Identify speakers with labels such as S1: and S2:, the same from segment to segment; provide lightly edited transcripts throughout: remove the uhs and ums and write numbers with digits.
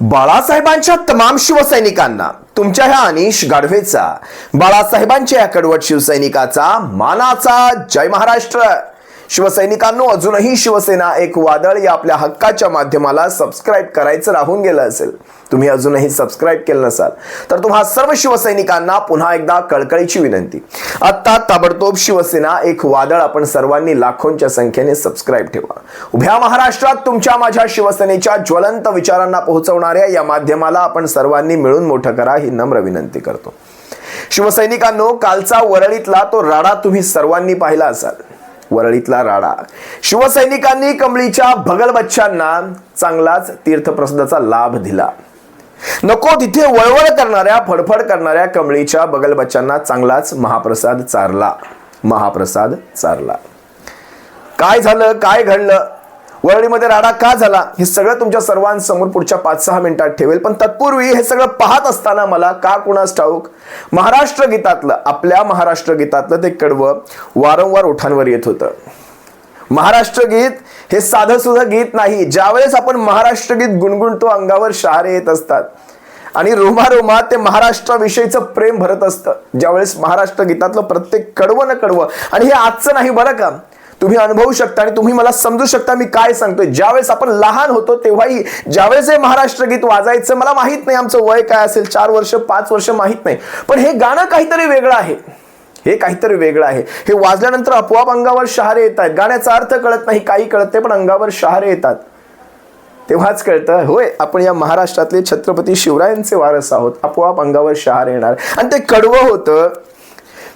S1: बाळासाहेबांच्या तमाम शिवसैनिकांना तुमच्या ह्या अनिश गाढवेचा, बाळासाहेबांच्या या कडवट शिवसैनिकाचा मानाचा जय महाराष्ट्र। शिवसैनिकांनो, अजूनही शिवसेना एक वादळ या आपल्या हक्काच्या माध्यमाला सबस्क्राइब करायचं राहून गेलं असेल, तुम्ही अजूनही सबस्क्राइब केलं नसाल तर तुम्हा सर्व शिवसैनिकांना पुन्हा एकदा कळकळीची विनंती, आता ताबडतोब शिवसेना एक वादळ आपण सर्वांनी लाखोंच्या संख्येने सबस्क्राइब ठेवा। उभ्या महाराष्ट्रात तुमच्या माझ्या शिवसेनेच्या ज्वलंत विचारांना पोहोचवणाऱ्या या माध्यमाला आपण सर्वांनी मिळून मोठं करा ही नम्र विनंती करतो। शिवसैनिकांनो, कालचा वरळीतला तो राडा तुम्ही सर्वांनी पाहिला असाल। वरळीतला राडा, शिवसैनिकांनी कमळीच्या भगलबच्चांना चांगलाच तीर्थप्रसादाचा लाभ दिला। नको तिथे वळवळ करणाऱ्या, फडफड करणाऱ्या कमळीच्या बगलबच्चांना चांगलाच महाप्रसाद चारला। काय झालं, काय घडलं, वरळीमध्ये राडा का झाला, हे सगळं तुमच्या सर्वांसमोर पुढच्या 5-6 मिनिटात ठेवेल। पण तत्पूर्वी हे सगळं पाहत असताना मला का कुणास ठाऊक महाराष्ट्र गीतातलं, आपल्या महाराष्ट्र गीतातलं ते कडवं वारंवार ओठांवर येत होतं। महाराष्ट्र गीत हे साधं सुद्धा गीत नाही। ज्यावेळेस आपण महाराष्ट्र गीत गुणगुणतो, अंगावर शहारे येत असतात आणि रोमारोमात ते महाराष्ट्राविषयीचं प्रेम भरत असतं। ज्यावेळेस महाराष्ट्र गीतातलं प्रत्येक कडवं न कडवं, आणि हे आजचं नाही बरं का, तुम्ही अनुभवू शकता आणि तुम्ही मला समजू शकता मी काय सांगतोय। ज्यावेळेस आपण लहान होतो तेव्हाही ज्यावेळेस हे महाराष्ट्र गीत वाजायचं, मला माहित नाही आमचं वय काय असेल, 4 वर्ष 5 वर्ष माहित नाही, पण हे गाणं काहीतरी वेगळं आहे, हे काहीतरी वेगळं आहे। हे वाजल्यानंतर आपोआप अंगावर शहारे येत आहेत। गाण्याचा अर्थ कळत नाही, काही कळत नाही, पण अंगावर शहारे येतात। तेव्हाच कळतं, होय आपण या महाराष्ट्रातले छत्रपती शिवरायांचे वारस आहोत। आपोआप अंगावर शहारे येणार। आणि ते कडवं होतं,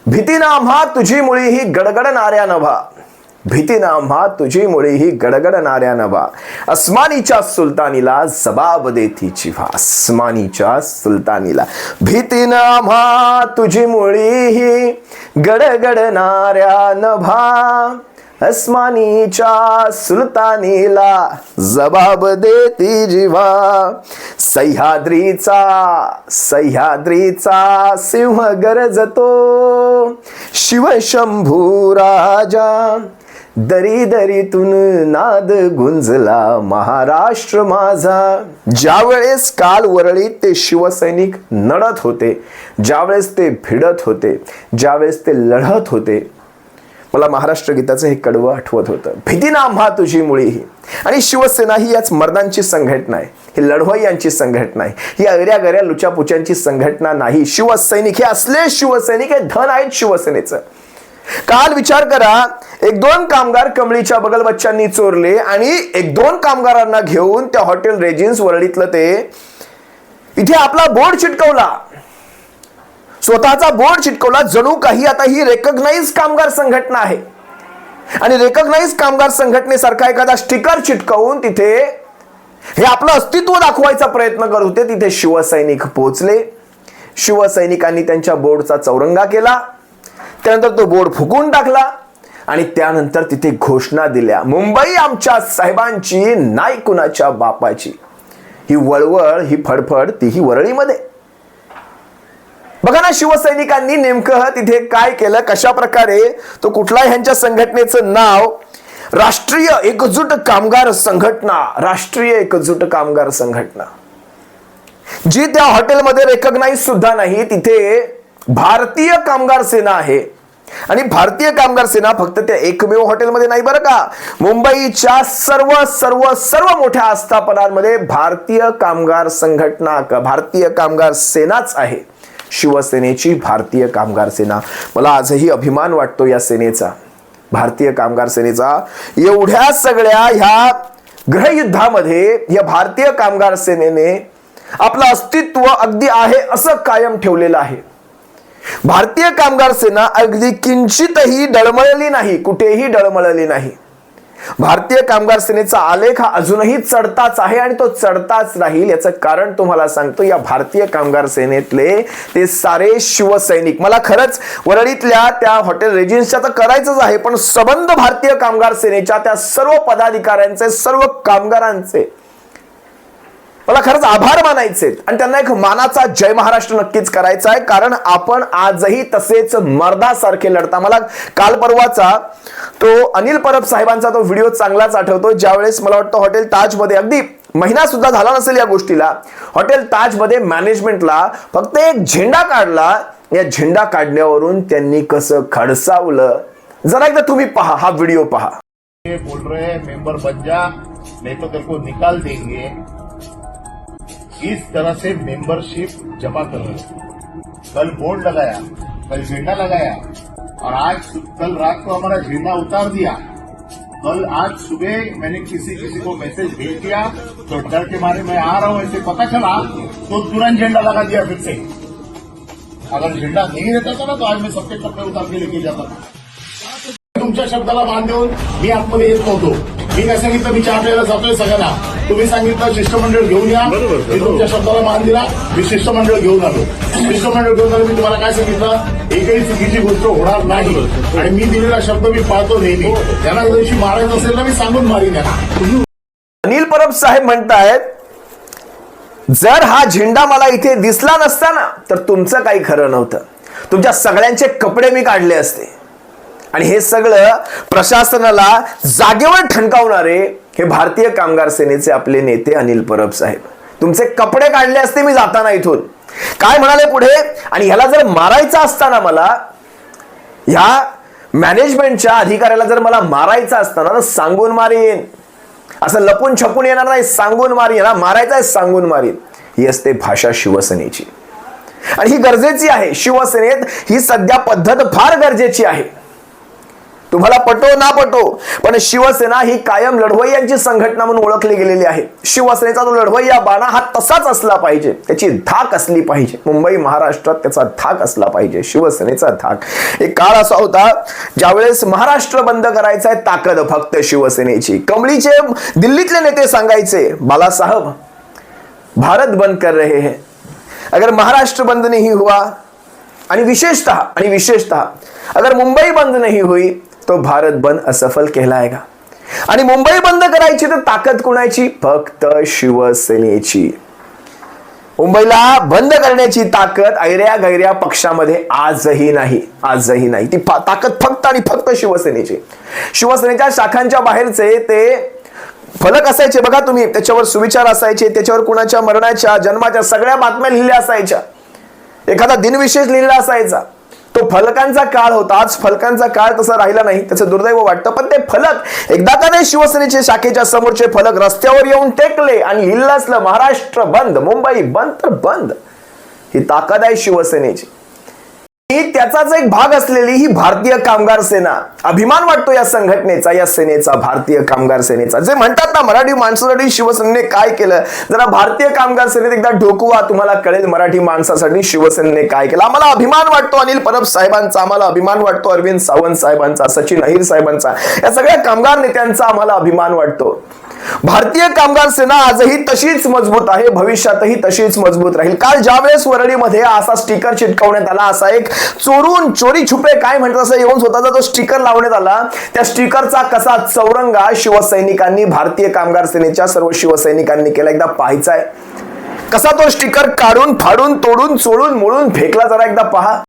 S1: भीतीना आम्हा तुझी मुळी ही गडगडणाऱ्या नभा, भीतीना आम्हा तुझी मुळी ही गडगडणाऱ्या नभा, अस्मानीच्या सुलतानीला जबाब देती जिव्हा, अस्मानीच्या सुलतानीला। भीतीना आम्हा तुझी मुळी ही गडगडणाऱ्या नभा, अस्मानीच्या सुलतानीला जबाब देती जिव्हा, सह्याद्रीचा सिंह गरजतो, शिवशंभू राजा, दरी दरीतून नाद गुंजला महाराष्ट्र माझा। ज्यावेळेस काल वरळीत ते शिवसैनिक लढत होते, ज्यावेळेस ते भिडत होते, ज्यावेळेस ते लढत होते, मला महाराष्ट्र गीताचं हे कडवं आठवत होतं। भीतीना आम्हा तुझी मुळी ही, आणि शिवसेना ही याच मर्दांची संघटना आहे, ही लढवय्यांची संघटना आहे, ही अगऱ्या लुचापुच्यांची संघटना नाही। शिवसैनिक हे असले शिवसैनिक हे धन आहेत शिवसेनेचं। काल विचार करा, 1-2 कामगार कमळीच्या बगलबच्चांनी चोरले आणि 1-2 कामगारांना घेऊन त्या हॉटेल रेजिन्स वरळीतलं ते इथे आपला बोर्ड चिटकवला, स्वतःचा बोर्ड चिटकवला, जणू काही आता ही रेकग्नाइज कामगार संघटना आहे। आणि रेकग्नाइज कामगार संघटनेसारखा एखादा स्टिकर चिटकवून तिथे हे आपलं अस्तित्व दाखवायचा प्रयत्न करत होते। तिथे शिवसैनिक पोहोचले, शिवसैनिकांनी त्यांच्या बोर्डचा चौरंगा केला, त्यानंतर तो बोर्ड फुकून टाकला आणि त्यानंतर तिथे घोषणा दिल्या, मुंबई आमच्या साहेबांची, नाही कुणाच्या बापाची। ही वळवळ, ही फडफड, तीही वरळीमध्ये। बघा ना, शिवसैनिकांनी नेमकं तिथे काय केलं, कशा प्रकारे तो कुठला ह्यांच्या संघटनेचं नाव, राष्ट्रीय एकजूट कामगार संघटना, राष्ट्रीय एकजूट कामगार संघटना, जी त्या हॉटेलमध्ये रेकग्नाइज सुद्धा नाही, तिथे भारतीय कामगार सेना आहे। आणि भारतीय कामगार सेना फक्त त्या एकमेव हॉटेलमध्ये नाही बरं का, मुंबईच्या सर्व सर्व सर्व मोठ्या आस्थापनांमध्ये भारतीय कामगार संघटना, भारतीय कामगार सेनाच आहे, शिवसेनेची भारतीय कामगार सेना। मला आजही अभिमान वाटतो या सेनेचा, भारतीय कामगार सेनेचा। एवढ्या सगळ्या ह्या गृहयुद्धामध्ये या भारतीय कामगार सेनेने आपलं अस्तित्व अगदी आहे असं कायम ठेवलेलं आहे। भारतीय कामगार सेना अगदी किंचितही डळमळली नाही, कुठेही डळमळली नाही। भारतीय कामगार सेनेचा आलेख हा अजूनही चढताच आहे आणि तो चढताच राहील। याचं कारण तुम्हाला सांगतो, या भारतीय कामगार सेनेतले ते सारे शिवसैनिक, मला खरंच वरळीतल्या त्या हॉटेल रेजिन्सच्या तर करायचंच आहे, पण सबंध भारतीय कामगार सेनेच्या त्या सर्व पदाधिकाऱ्यांचे, सर्व कामगारांचे मला खरंच आभार मानायचे आणि त्यांना एक मानाचा जय महाराष्ट्र नक्कीच करायचा आहे। कारण आपण आजही तसेच मर्दासारखे लढता। मला काल परवाचा तो अनिल परब साहेबांचा तो व्हिडिओ चांगलाच आठवतो, ज्यावेळेस मला वाटतं हॉटेल ताज मध्ये अगदी महिना सुद्धा झाला नसेल या गोष्टीला, हॉटेल ताज मध्ये मॅनेजमेंटला फक्त एक झेंडा काढला. या झेंडा काढण्यावरून त्यांनी कसं खडसावलं, जरा एकदा तुम्ही पहा, हा व्हिडिओ पहा.
S2: ये बोल रहे हैं मेंबर बन जा नहीं तो तेरे को निकाल देंगे, इस तरह से मेंबरशिप जमा कर रहे हैं. कल बोर्ड लगाया, कल झंडा लगाया और आज कल रात को हमारा झंडा उतार दिया. कल आज सुबह मैंने किसी को मैसेज भेज दिया तो डर के मारे मैं आ रहा हूं ऐसे पता चला तो तुरंत झंडा लगा दिया फिर से. अगर झंडा नहीं रहता था ना तो आज मैं सबके कपड़े उतार के लेके जाता था. तुमच्या शब्दाला मान देऊन मी आतमध्ये येत नव्हतो. मी काय सांगितलं, मी चहा प्यायला जातोय सगळ्यांना. तुम्ही सांगितलं शिष्टमंडळ घेऊन या, मी तुमच्या शब्दाला मान दिला, मी शिष्टमंडळ घेऊन आलो. शिष्टमंडळ घेऊन आलो. मी तुम्हाला काय सांगितलं, एकही चुकीची गोष्ट होणार नाही आणि मी दिलेला शब्द मी पाळतो नेहमी. त्यांना दिवशी मारायचं असेल ना मी सांगून मारीन यांना.
S1: अनिल परब साहेब म्हणतायत, जर हा झेंडा मला इथे दिसला नसता ना तर तुमचं काही खरं नव्हतं. तुमच्या सगळ्यांचे कपडे मी काढले असते. आणि हे सगळं प्रशासनाला जागेवर ठणकावणारे हे भारतीय कामगार सेनेचे आपले नेते अनिल परब साहेब. तुमचे कपडे काढले असते मी जाताना इथून. काय म्हणाले पुढे, आणि ह्याला जर मारायचा असताना, मला ह्या मॅनेजमेंटच्या अधिकाऱ्याला जर मला मारायचा असताना तर सांगून मारीन, असं लपून छपून येणार नाही, सांगून मारीन. ह्याला मारायचं आहे सांगून मारीन. ही असते भाषा शिवसेनेची आणि ही गरजेची आहे. शिवसेनेत ही सध्या पद्धत फार गरजेची आहे. तुम्हाला पटो ना पटो, पण शिवसेना ही कायम लढवय्यांची संघटना म्हणून ओळखली गेलेली आहे. शिवसेनेचा जो लढवय्या बाणा हा तसाच असला पाहिजे, त्याची धाक असली पाहिजे. मुंबई महाराष्ट्रात त्याचा धाक असला पाहिजे, शिवसेनेचा धाक. एक काळ असा होता ज्यावेळेस महाराष्ट्र बंद करायचा आहे, ताकद फक्त शिवसेनेची. कमळीचे दिल्लीतले नेते सांगायचे, बालासाहेब भारत बंद कर रहे हैं, अगर महाराष्ट्र बंद नहीं हुआ आणि विशेषतः अगर मुंबई बंद नहीं हुई तो भारत बंद असफल कहलाएगा. आणि मुंबई बंद करायची तर ताकद कोणाची, फक्त शिवसेनेची. मुंबईला बंद करण्याची ताकद ऐऱ्या गैऱ्या पक्षामध्ये आजही नाही. ती ताकद फक्त आणि फक्त शिवसेनेची. शिवसेनेच्या शाखांच्या बाहेरचे ते फलक असायचे बघा तुम्ही, त्याच्यावर सुविचार असायचे, त्याच्यावर कुणाच्या मरणाच्या जन्माच्या सगळ्या बातम्या लिहिल्या असायच्या, एखादा दिनविशेष लिहिला असायचा. तो फलकांचा काळ होता. आज फलकांचा काळ तसा राहिला नाही, त्याचं दुर्दैव वाटतं. पण ते फलक एकदा का नाही शिवसेनेचे शाखेच्या समोरचे फलक रस्त्यावर येऊन टेकले आणि लिहिलं असलं महाराष्ट्र बंद, मुंबई बंद तर बंद. ही ताकद आहे शिवसेनेची. त्याचाच एक भाग असलेली ही भारतीय कामगार सेना. अभिमान वाटतो या संघटनेचा, या सेनेचा, भारतीय कामगार सेनेचा. जे म्हणतात ना मराठी माणसासाठी शिवसेनेने काय केलं, जरा भारतीय कामगार सेनेत एकदा ढोकवा, तुम्हाला कळेल मराठी माणसासाठी शिवसेनेने काय केलं. आम्हाला अभिमान वाटतो अनिल परब साहेबांचा, आम्हाला अभिमान वाटतो अरविंद सावंत साहेबांचा, सचिन अहिर साहेबांचा, या सगळ्या कामगार नेत्यांचा आम्हाला अभिमान वाटतो. भारतीय कामगार सेना आजही तशीच मजबूत आहे, भविष्यातही तशीच मजबूत राहील. काल ज्यावेळेस वरळीमध्ये असा स्टिकर चिटकवण्यात आला, असा एक चोरी छुपे काय म्हणतात असं येऊन स्वतःचा तो स्टिकर लावण्यात आला, त्या स्टिकरचा कसा चौरंगा शिवसैनिकांनी, भारतीय कामगार सेनेच्या सर्व शिवसैनिकांनी केला, एकदा पाहायचा आहे. कसा तो स्टिकर काढून फाडून तोडून चोळून मोडून फेकला, जरा एकदा पहा.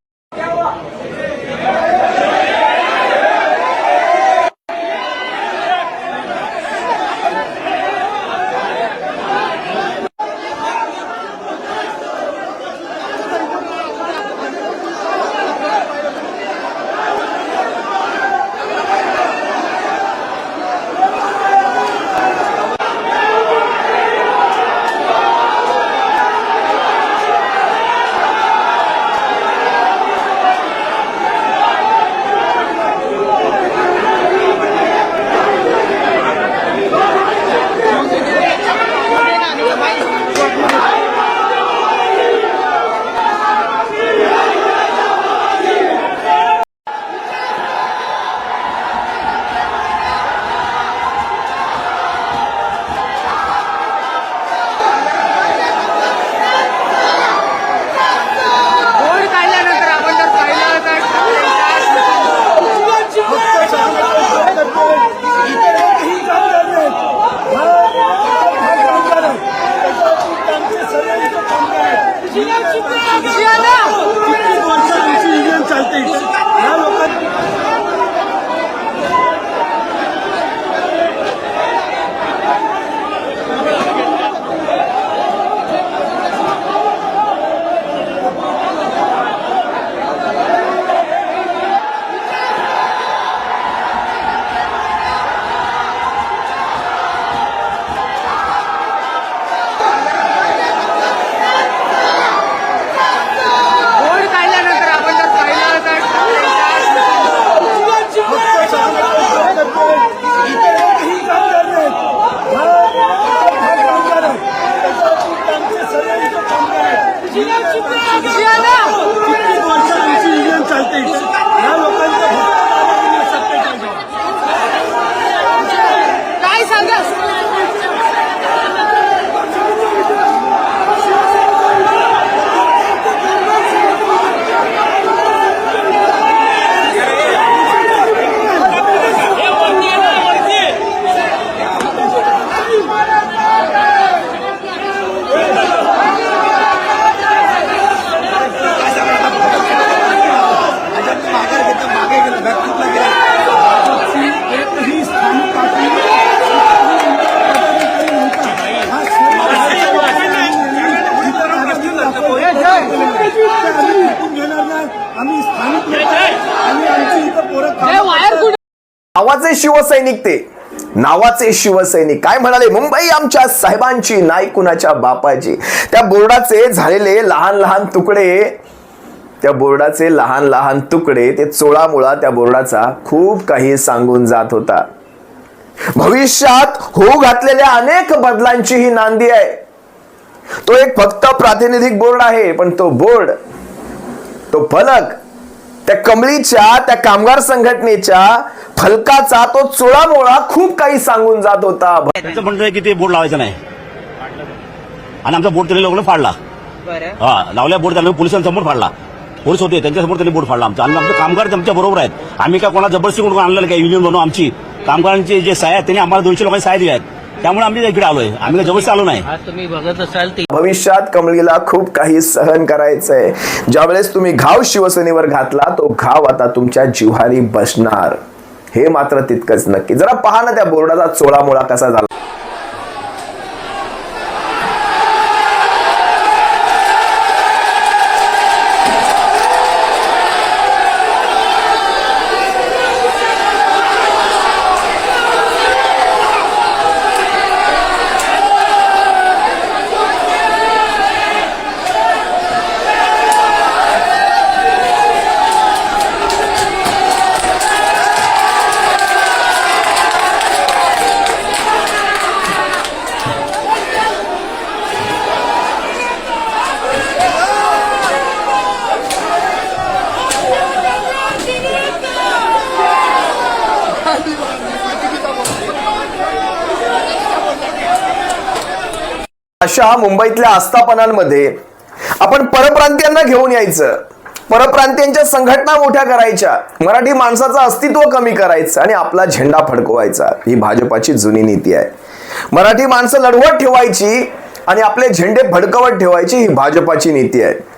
S3: काय सांगा
S1: नावाचे शिवसैनिक ते नावाचे शिवसैनिक काय म्हणाले, मुंबई आमच्या साहेबांची नाही कुणाच्या बापाची. त्या बोर्डाचे झालेले लहान लहान तुकडे, त्या बोर्डाचे लहान लहान तुकडे, ते चोळामोळा त्या बोर्डाचा खूप काही सांगून जात होता. भविष्यात होऊ घातलेल्या अनेक बदलांची ही नांदी आहे. तो एक फक्त प्रातिनिधिक बोर्ड आहे, पण तो बोर्ड, तो फलक, त्या कमळीच्या, त्या कामगार संघटनेच्या फलकाचा तो चोळामोळा खूप काही सांगून जात होता.
S4: त्यांचं म्हणणं आहे की ते बोर्ड लावायचं नाही आणि आमचा बोर्ड त्यांनी लोकांना फाडला. हा, लावल्या बोर्ड त्यांनी पोलिसांसमोर फाडला. पोलीस होते त्यांच्यासमोर त्यांनी बोर्ड फाडला आमचा. आणि आमचे कामगार आमच्या बरोबर आहेत. आम्ही काय कोणा जबरदस्ती करून आणलेलं काय, युनियन बनवून आमची कामगारांचे जे सहाय्य आहेत त्यांनी आम्हाला 200 लोकांनी सहाय्य दिले आहेत. त्यामुळे आम्ही इकडे आलोय. आम्ही काय जबरदस्ती आलो नाही.
S5: आज तुम्ही बघत असाल ते
S1: भविष्यात कमळीला खूप काही सहन करायचंय. ज्यावेळेस तुम्ही घाव शिवसेनेवर घातला, तो घाव आता तुमच्या जिव्हारी बसणार, हे मात्र तितकंच नक्की. जरा पहा ना त्या बोर्डाचा चोळामोळा कसा झाला. अशा मुंबईतल्या आस्थापनांमध्ये आपण परप्रांतीयांना घेऊन यायचं, परप्रांतीयांच्या संघटना मोठ्या करायच्या, मराठी माणसाचं अस्तित्व कमी करायचं आणि आपला झेंडा फडकवायचा. ही भाजपाची जुनी नीती आहे. मराठी माणसं लढवत ठेवायची आणि आपले झेंडे फडकवत ठेवायची, ही भाजपाची नीती आहे.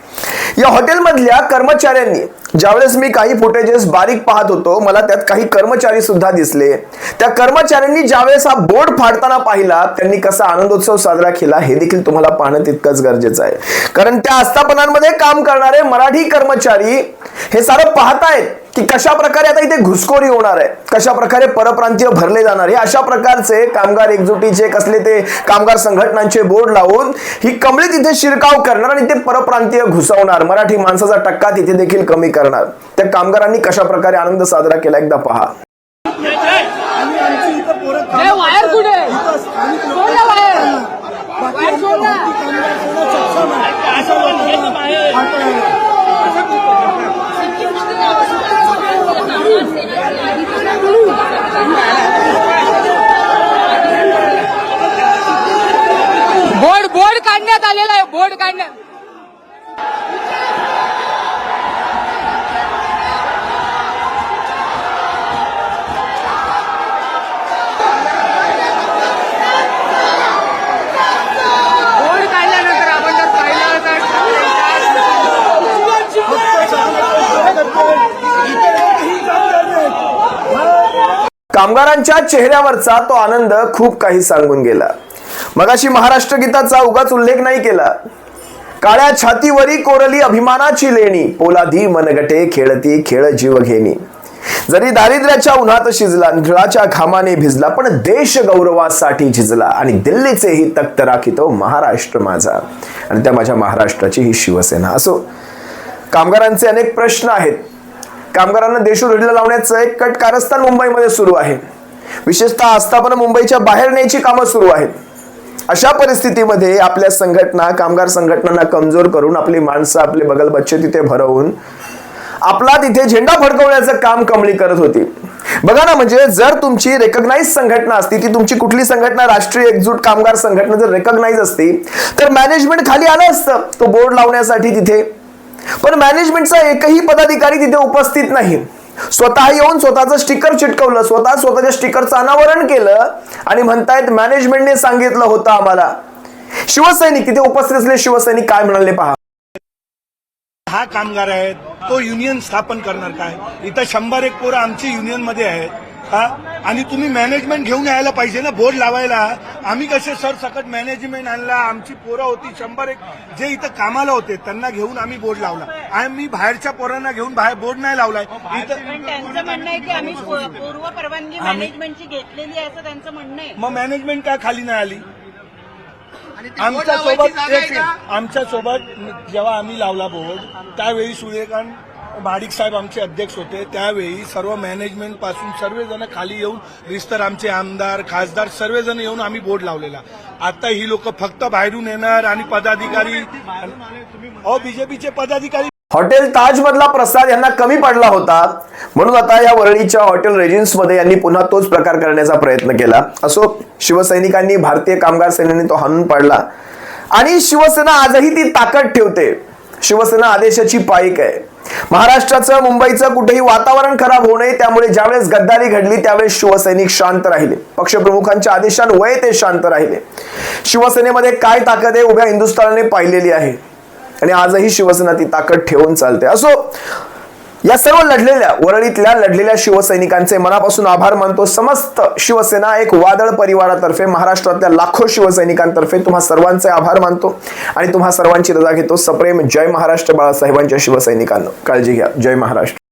S1: या हॉटेलमधल्या कर्मचाऱ्यांनी, ज्यावेळेस मी काही फुटेजेस बारीक पाहत होतो, मला त्यात काही कर्मचारी सुद्धा दिसले. त्या कर्मचाऱ्यांनी ज्यावेळेस हा बोर्ड फाडताना पाहिला, त्यांनी कसा आनंदोत्सव साजरा केला हे देखील तुम्हाला पाहणं तितकंच गरजेचं आहे. कारण त्या आस्थापनांमध्ये काम करणारे मराठी कर्मचारी हे सारं पाहतायत की कशा प्रकारे आता इथे घुसखोरी होणार आहे, कशा प्रकारे परप्रांतीय भरले जाणार. हे अशा प्रकारचे कामगार एकजुटीचे कसले ते कामगार संघटनांचे बोर्ड लावून ही कमळी तिथे शिरकाव करणार आणि ते परप्रांतीय घुसवणार, मराठी माणसाचा टक्का तिथे देखील कमी करणार. त्या कामगारांनी कशा प्रकारे आनंद साजरा केला एकदा पहा.
S3: वायर कुठे बोर्ड काढण्यात आलेला आहे. बोर्ड काढण्यात
S1: कामगारांच्या चेहऱ्यावरचा तो आनंद खूप काही सांगून गेला. मगाशी महाराष्ट्र गीताचा उगाच उल्लेख नाही केला. काळ्या छातीवरी कोरली अभिमानाची लेणी, पोलादी मनगटे खेळती खेळ जीव घेणी. जरी दारिद्र्याच्या उन्हात शिजला, निळाच्या घामाने भिजला, पण देश गौरवासाठी झिजला. आणि दिल्लीचेही तख्त राखितो महाराष्ट्र माझा, आणि त्या माझ्या महाराष्ट्राची ही शिवसेना. असो, कामगारांचे अनेक प्रश्न आहेत. कामगारांना देशोधडीला लावण्याचं एक कट कारस्थान मुंबईमध्ये सुरू आहे. विशेषतः आस्थापना मुंबईच्या बाहेर न्यायची कामं सुरू आहेत. अशा परिस्थितीमध्ये आपल्या संघटना, कामगार संघटनांना कमजोर करून आपली माणसं, आपले बगलबच्चे तिथे भरवून आपला तिथे झेंडा फडकवण्याचं काम कमळी करत होती. बघा ना, म्हणजे जर तुमची रेकग्नाइज संघटना असती, ती तुमची कुठली संघटना, राष्ट्रीय एकजूट कामगार संघटना जर रेकग्नाइज असती तर मॅनेजमेंट खाली आलं असतं तो बोर्ड लावण्यासाठी तिथे. पण मॅनेजमेंटचा एकही पदाधिकारी तिथे उपस्थित नाही. स्वतः येऊन स्वतःचं स्टिकर चिटकवलं, स्वतःच्या स्टिकरचं अनावरण केलं आणि म्हणतायत मॅनेजमेंटने सांगितलं होतं आम्हाला. शिवसैनिक तिथे उपस्थित असलेले शिवसैनिक काय म्हणाले पहा.
S5: हा कामगार आहेत, तो युनियन स्थापन करणार काय? इथं 101 पोरं आमची युनियन मध्ये आहेत हा, आणि तुम्ही मॅनेजमेंट घेऊन यायला पाहिजे ना बोर्ड लावायला. आम्ही कसे सरसकट मॅनेजमेंट आणला, आमची पोरं होती 101 जे इथं कामाला होते त्यांना घेऊन आम्ही बोर्ड लावला. आम्ही बाहेरच्या पोरांना घेऊन बाहेर बोर्ड नाही लावलाय. इथं
S6: पण त्यांचं म्हणणं आहे की आम्ही पूर्व परवानगी मॅनेजमेंटची घेतलेली आहे असं त्यांचं म्हणणं आहे.
S5: मग मॅनेजमेंट का खाली नाही आली? आमच्या सोबत जेव्हा आम्ही लावला बोर्ड त्यावेळी सूर्यकांत भाडिक साहेब आमचे अध्यक्ष होते. त्यावेळी सर्व मॅनेजमेंट पासून सर्वजण खाली येऊन, रिस्तर आमचे आमदार, खासदार सर्वजण येऊन आम्ही बोर्ड लावलेला. आता ही लोक फक्त बाहेरून येणार आणि पदाधिकारी, बीजेपीचे पदाधिकारी.
S1: हॉटेल ताज मधला प्रसाद यांना कमी पडला होता म्हणून आता या वरळीच्या हॉटेल रेजिन्स मध्ये यांनी पुन्हा तोच प्रकार करण्याचा प्रयत्न केला. असो, शिवसैनिकांनी, भारतीय कामगार सेनेने तो हाणून पाडला आणि शिवसेना आजही ती ताकद ठेवते. शिवसेना आदेशाची पाईक आहे. महाराष्ट्राचं, मुंबईचं कुठेही वातावरण खराब होऊ नये त्यामुळे ज्यावेळेस गद्दारी घडली त्यावेळेस शिवसैनिक शांत राहिले. पक्षप्रमुखांच्या आदेशान्वये ते शांत राहिले. शिवसेनेमध्ये काय ताकद आहे उभ्या हिंदुस्थानाने पाहिलेली आहे आणि आजही शिवसेना ती ताकद ठेवून चालते. असो, या सर्व वरळीतल्या लढलेल्या शिवसैनिकांचे मनापासून आभार मानतो. समस्त शिवसेना एक वादळ परिवारातर्फे, महाराष्ट्रातल्या लाखो शिवसैनिकांतर्फे तुम्हा सर्वांचे आभार मानतो आणि तुम्हा सर्वांची रजा घेतो. सप्रेम जय महाराष्ट्र बाळासाहेबांच्या शिवसैनिकांनो. काळजी घ्या. जय महाराष्ट्र.